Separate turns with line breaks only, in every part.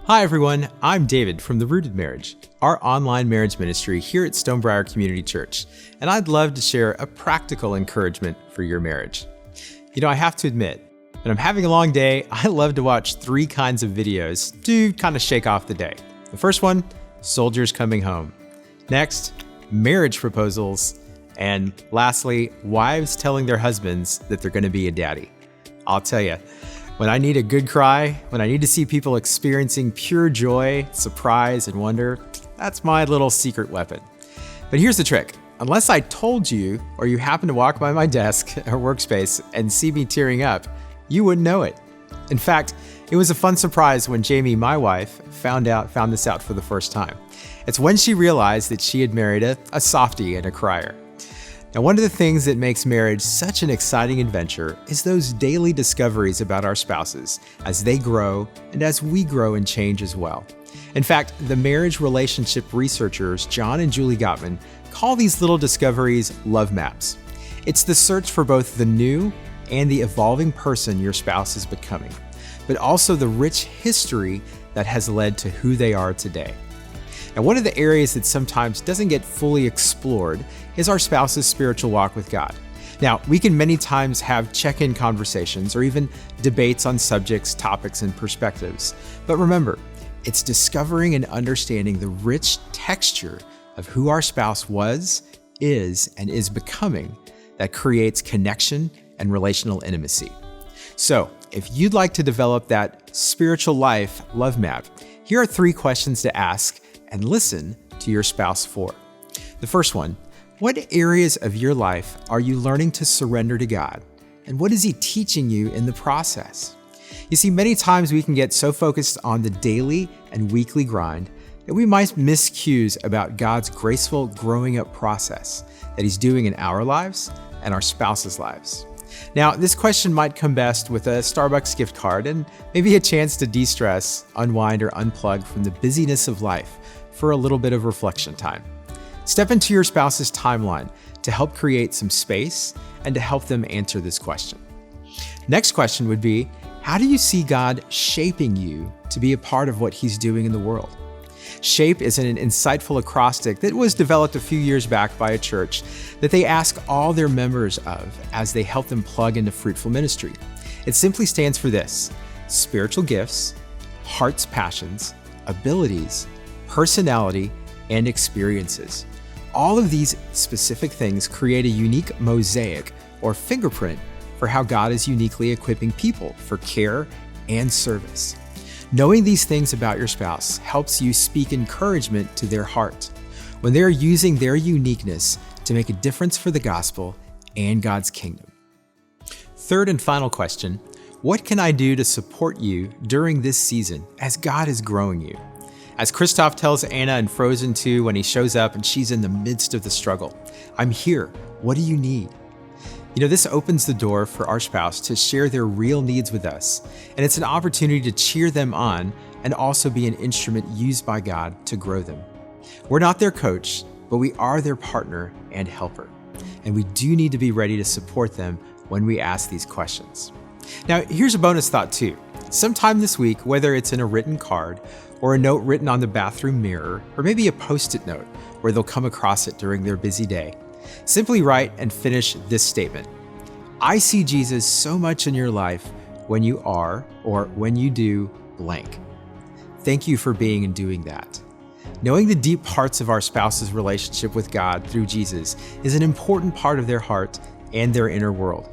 Hi everyone, I'm David from The Rooted Marriage, our online marriage ministry here at Stonebriar Community Church, and I'd love to share a practical encouragement for your marriage. I have to admit, when I'm having a long day, I love to watch three kinds of videos to kind of shake off the day. The first one, soldiers coming home. Next, marriage proposals. And lastly, wives telling their husbands that they're going to be a daddy. I'll tell you, when I need a good cry, when I need to see people experiencing pure joy, surprise, and wonder, that's my little secret weapon. But here's the trick. Unless I told you, or you happen to walk by my desk or workspace and see me tearing up, you wouldn't know it. In fact, it was a fun surprise when Jamie, my wife, found this out for the first time. It's when she realized that she had married a softie and a crier. Now, one of the things that makes marriage such an exciting adventure is those daily discoveries about our spouses as they grow and as we grow and change as well. In fact, the marriage relationship researchers John and Julie Gottman call these little discoveries love maps. It's the search for both the new and the evolving person your spouse is becoming, but also the rich history that has led to who they are today. Now, one of the areas that sometimes doesn't get fully explored is our spouse's spiritual walk with God. Now, we can many times have check-in conversations or even debates on subjects, topics, and perspectives. But remember, it's discovering and understanding the rich texture of who our spouse was, is, and is becoming that creates connection and relational intimacy. So, if you'd like to develop that spiritual life love map, here are 3 questions to ask and listen to your spouse for. The first one, what areas of your life are you learning to surrender to God? And what is He teaching you in the process? You see, many times we can get so focused on the daily and weekly grind that we might miss cues about God's graceful growing up process that He's doing in our lives and our spouse's lives. Now, this question might come best with a Starbucks gift card and maybe a chance to de-stress, unwind, or unplug from the busyness of life for a little bit of reflection time. Step into your spouse's timeline to help create some space and to help them answer this question. Next question would be, how do you see God shaping you to be a part of what He's doing in the world? SHAPE is an insightful acrostic that was developed a few years back by a church that they ask all their members of as they help them plug into fruitful ministry. It simply stands for this: spiritual gifts, heart's passions, abilities, personality, and experiences. All of these specific things create a unique mosaic or fingerprint for how God is uniquely equipping people for care and service. Knowing these things about your spouse helps you speak encouragement to their heart when they are using their uniqueness to make a difference for the gospel and God's kingdom. Third and final question, what can I do to support you during this season as God is growing you? As Kristoff tells Anna in Frozen 2 when he shows up and she's in the midst of the struggle, I'm here. What do you need? This opens the door for our spouse to share their real needs with us, and it's an opportunity to cheer them on and also be an instrument used by God to grow them. We're not their coach, but we are their partner and helper, and we do need to be ready to support them when we ask these questions. Now, here's a bonus thought too. Sometime this week, whether it's in a written card or a note written on the bathroom mirror, or maybe a Post-it note where they'll come across it during their busy day, simply write and finish this statement. I see Jesus so much in your life when you are, or when you do, blank. Thank you for being and doing that. Knowing the deep parts of our spouse's relationship with God through Jesus is an important part of their heart and their inner world.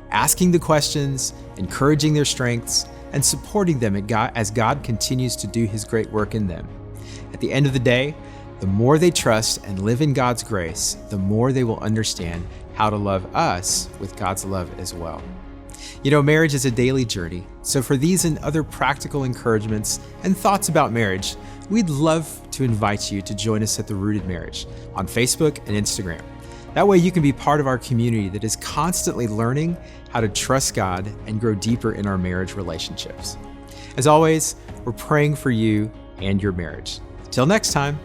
Asking the questions, encouraging their strengths, and supporting them as God continues to do His great work in them. At the end of the day, the more they trust and live in God's grace, the more they will understand how to love us with God's love as well. Marriage is a daily journey, so for these and other practical encouragements and thoughts about marriage, we'd love to invite you to join us at The Rooted Marriage on Facebook and Instagram. That way you can be part of our community that is constantly learning how to trust God and grow deeper in our marriage relationships. As always, we're praying for you and your marriage. Till next time.